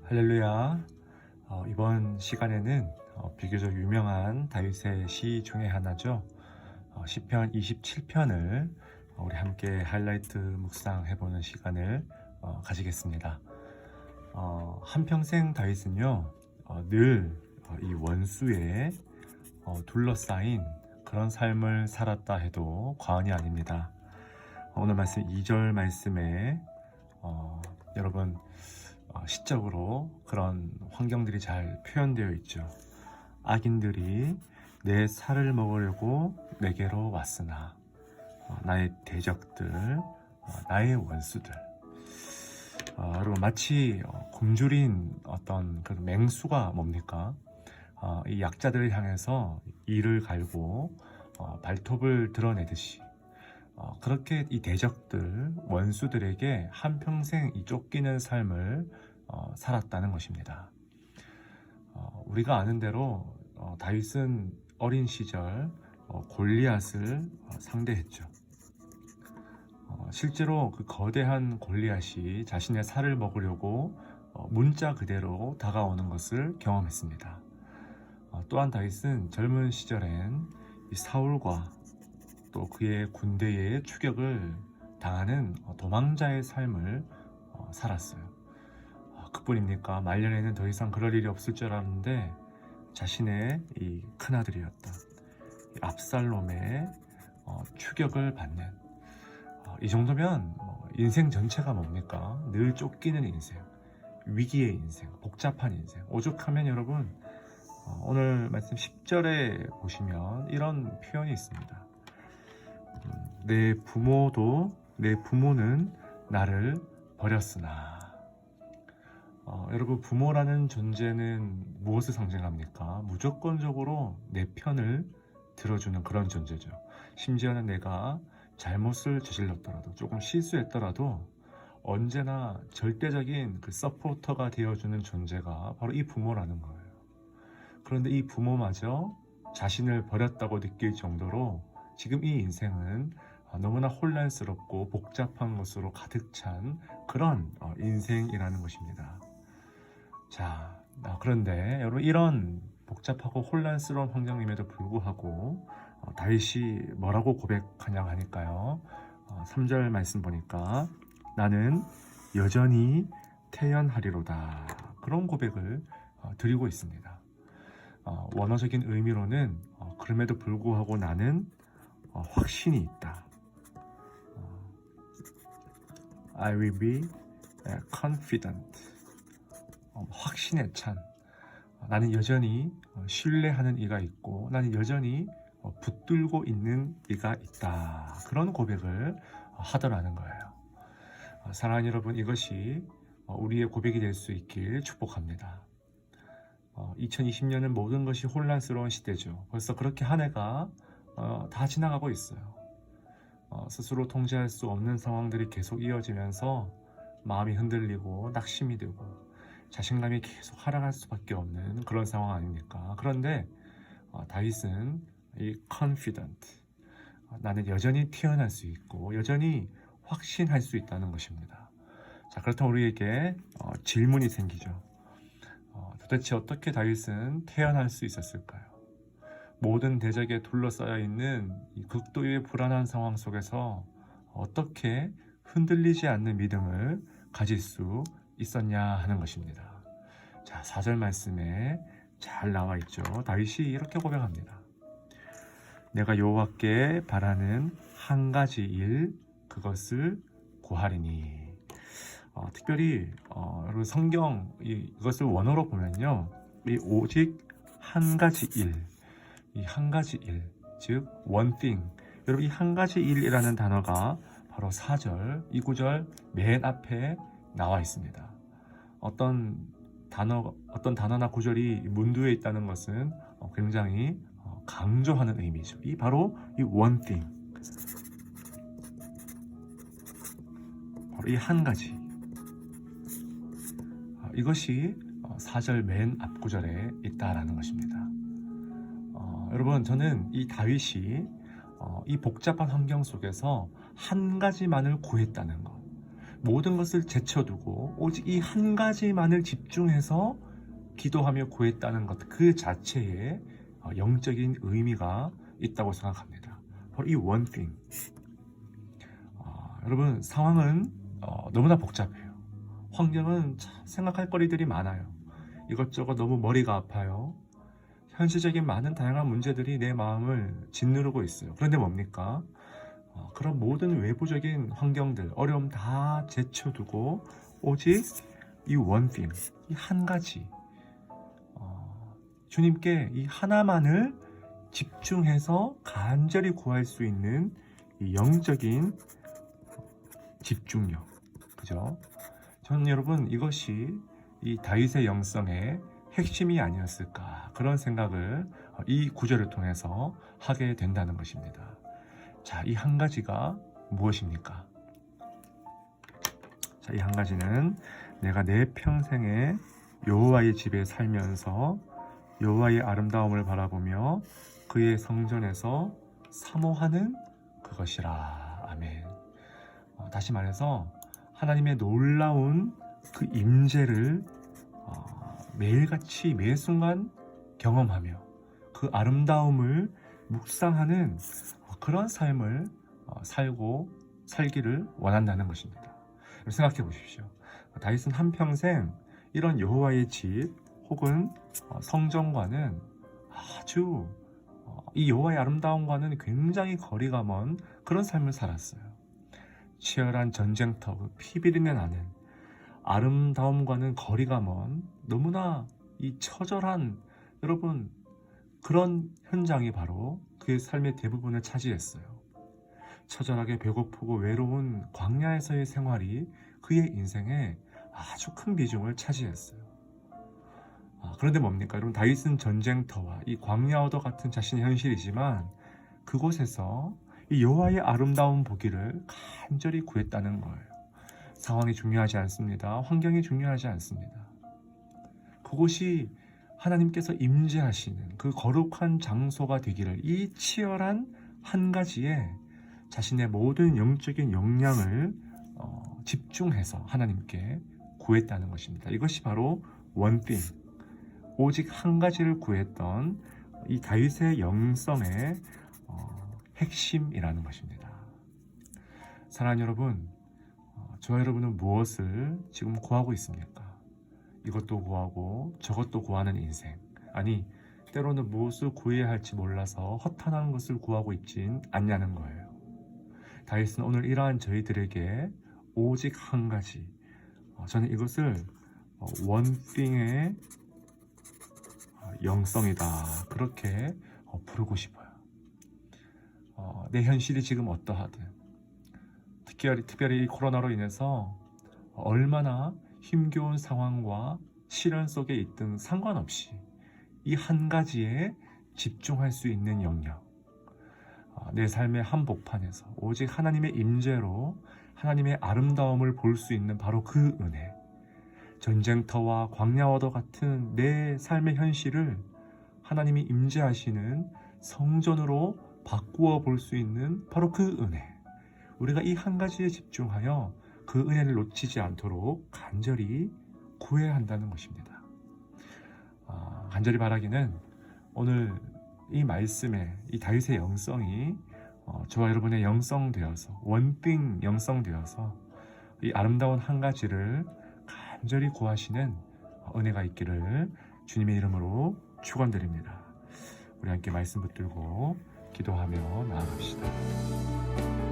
할렐루야. 이번 시간에는 비교적 유명한 다윗의 시 중에 하나죠. 시편 27편을 우리 함께 하이라이트 묵상해보는 시간을 가지겠습니다. 한평생 다윗은요, 늘 이 원수에 둘러싸인 그런 삶을 살았다 해도 과언이 아닙니다. 오늘 말씀 2절 말씀에 여러분 시적으로 그런 환경들이 잘 표현되어 있죠. 악인들이 내 살을 먹으려고 내게로 왔으나 나의 대적들, 나의 원수들, 여러분 마치 굶주린 어떤 그 맹수가 뭡니까? 이 약자들을 향해서 이를 갈고 발톱을 드러내듯이 그렇게 이 대적들, 원수들에게 한평생 이 쫓기는 삶을 살았다는 것입니다. 우리가 아는 대로 다윗은 어린 시절 골리앗을 상대했죠. 실제로 그 거대한 골리앗이 자신의 살을 먹으려고 문자 그대로 다가오는 것을 경험했습니다. 또한 다윗은 젊은 시절엔 이 사울과 또 그의 군대의 추격을 당하는 도망자의 삶을 살았어요. 그뿐입니까? 말년에는 더 이상 그럴 일이 없을 줄 알았는데 자신의 이 큰아들이었던 이 압살롬의 추격을 받는 이 정도면 인생 전체가 뭡니까? 늘 쫓기는 인생, 위기의 인생, 복잡한 인생. 오죽하면 여러분 오늘 말씀 10절에 보시면 이런 표현이 있습니다. 내 부모는 나를 버렸으나. 여러분, 부모라는 존재는 무엇을 상징합니까? 무조건적으로 내 편을 들어주는 그런 존재죠. 심지어는 내가 잘못을 저질렀더라도, 조금 실수했더라도 언제나 절대적인 그 서포터가 되어주는 존재가 바로 이 부모라는 거예요. 그런데 이 부모마저 자신을 버렸다고 느낄 정도로 지금 이 인생은 너무나 혼란스럽고 복잡한 것으로 가득 찬 그런 인생이라는 것입니다. 자, 그런데 여러분, 이런 복잡하고 혼란스러운 환경임에도 불구하고 다윗이 뭐라고 고백하냐 하니까요. 3절 말씀 보니까 나는 여전히 태연하리로다, 그런 고백을 드리고 있습니다. 원어적인 의미로는 그럼에도 불구하고 나는 확신이 있다. I will be confident. 확신에 찬. 나는 여전히 신뢰하는 이가 있고 나는 여전히 붙들고 있는 이가 있다. 그런 고백을 하더라는 거예요. 사랑하는 여러분, 이것이 우리의 고백이 될 수 있길 축복합니다. 2020년은 모든 것이 혼란스러운 시대죠. 벌써 그렇게 한 해가 다 지나가고 있어요. 스스로 통제할 수 없는 상황들이 계속 이어지면서 마음이 흔들리고 낙심이 되고 자신감이 계속 하락할 수밖에 없는 그런 상황 아닙니까? 그런데 다윗은 이 confident, 나는 여전히 태어날 수 있고 여전히 확신할 수 있다는 것입니다. 자, 그렇다면 우리에게 질문이 생기죠. 도대체 어떻게 다윗은 태어날 수 있었을까요? 모든 대적에 둘러싸여 있는 이 극도의 불안한 상황 속에서 어떻게 흔들리지 않는 믿음을 가질 수 있었냐 하는 것입니다. 자, 4절 말씀에 잘 나와 있죠. 다윗이 이렇게 고백합니다. 내가 여호와께 바라는 한 가지 일, 그것을 구하리니. 특별히 여러분, 성경 이것을 원어로 보면요, 이 오직 한 가지 일, 이 한 가지 일, 즉 one thing. 여러분, 이 한 가지 일이라는 단어가 바로 4절, 이 구절 맨 앞에 나와 있습니다. 어떤 단어나 구절이 문두에 있다는 것은 굉장히 강조하는 의미죠. 이 바로 이 one thing, 바로 이 한 가지. 이것이 4절 맨 앞 구절에 있다라는 것입니다. 여러분, 저는 이 다윗이 이 복잡한 환경 속에서 한 가지만을 구했다는 것, 모든 것을 제쳐두고 오직 이 한 가지만을 집중해서 기도하며 구했다는 것, 그 자체에 영적인 의미가 있다고 생각합니다. 바로 이 one thing. 여러분, 상황은 너무나 복잡해요. 환경은 참 생각할 거리들이 많아요. 이것저것 너무 머리가 아파요. 현실적인 많은 다양한 문제들이 내 마음을 짓누르고 있어요. 그런데 뭡니까? 그런 모든 외부적인 환경들, 어려움 다 제쳐두고 오직 이 one thing, 이 한 가지, 주님께 이 하나만을 집중해서 간절히 구할 수 있는 이 영적인 집중력, 그죠? 저는 여러분, 이것이 이 다윗의 영성의 핵심이 아니었을까, 그런 생각을 이 구절을 통해서 하게 된다는 것입니다. 자, 이 한 가지가 무엇입니까? 자, 이 한 가지는 내가 내 평생에 여호와의 집에 살면서 여호와의 아름다움을 바라보며 그의 성전에서 사모하는 그것이라. 아멘. 다시 말해서 하나님의 놀라운 그 임재를 매일같이 매 순간 경험하며 그 아름다움을 묵상하는 그런 삶을 살기를 원한다는 것입니다. 생각해 보십시오. 다윗은 한평생 이런 여호와의 집 혹은 성전과는 아주 이 여호와의 아름다움과는 굉장히 거리가 먼 그런 삶을 살았어요. 치열한 전쟁터, 피비린내 나는 아름다움과는 거리가 먼 너무나 이 처절한, 여러분, 그런 현장이 바로 그의 삶의 대부분을 차지했어요. 처절하게 배고프고 외로운 광야에서의 생활이 그의 인생에 아주 큰 비중을 차지했어요. 그런데 뭡니까? 여러분, 다윗은 전쟁터와 이 광야와도 같은 자신의 현실이지만 그곳에서 이 여호와의 아름다운 보기를 간절히 구했다는 거예요. 상황이 중요하지 않습니다. 환경이 중요하지 않습니다. 그곳이 하나님께서 임재하시는 그 거룩한 장소가 되기를, 이 치열한 한 가지에 자신의 모든 영적인 역량을 집중해서 하나님께 구했다는 것입니다. 이것이 바로 one thing, 오직 한 가지를 구했던 이 다윗의 영성의 핵심이라는 것입니다. 사랑하는 여러분, 저와 여러분은 무엇을 지금 구하고 있습니까? 이것도 구하고 저것도 구하는 인생, 아니 때로는 무엇을 구해야 할지 몰라서 허탄한 것을 구하고 있진 않냐는 거예요. 다윗은 오늘 이러한 저희들에게 오직 한 가지, 저는 이것을 one thing의 영성이다, 그렇게 부르고 싶어요. 내 현실이 지금 어떠하든, 특별히 이 코로나로 인해서 얼마나 힘겨운 상황과 시련 속에 있든 상관없이 이 한 가지에 집중할 수 있는 영역, 내 삶의 한복판에서 오직 하나님의 임재로 하나님의 아름다움을 볼 수 있는 바로 그 은혜, 전쟁터와 광야와도 같은 내 삶의 현실을 하나님이 임재하시는 성전으로 바꾸어 볼 수 있는 바로 그 은혜, 우리가 이 한 가지에 집중하여 그 은혜를 놓치지 않도록 간절히 구해야 한다는 것입니다. 간절히 바라기는 오늘 이 말씀에 이 다윗의 영성이 저와 여러분의 영성되어서, 원띵 영성되어서 이 아름다운 한 가지를 간절히 구하시는 은혜가 있기를 주님의 이름으로 축원드립니다. 우리 함께 말씀 붙들고 기도하며 나아갑시다.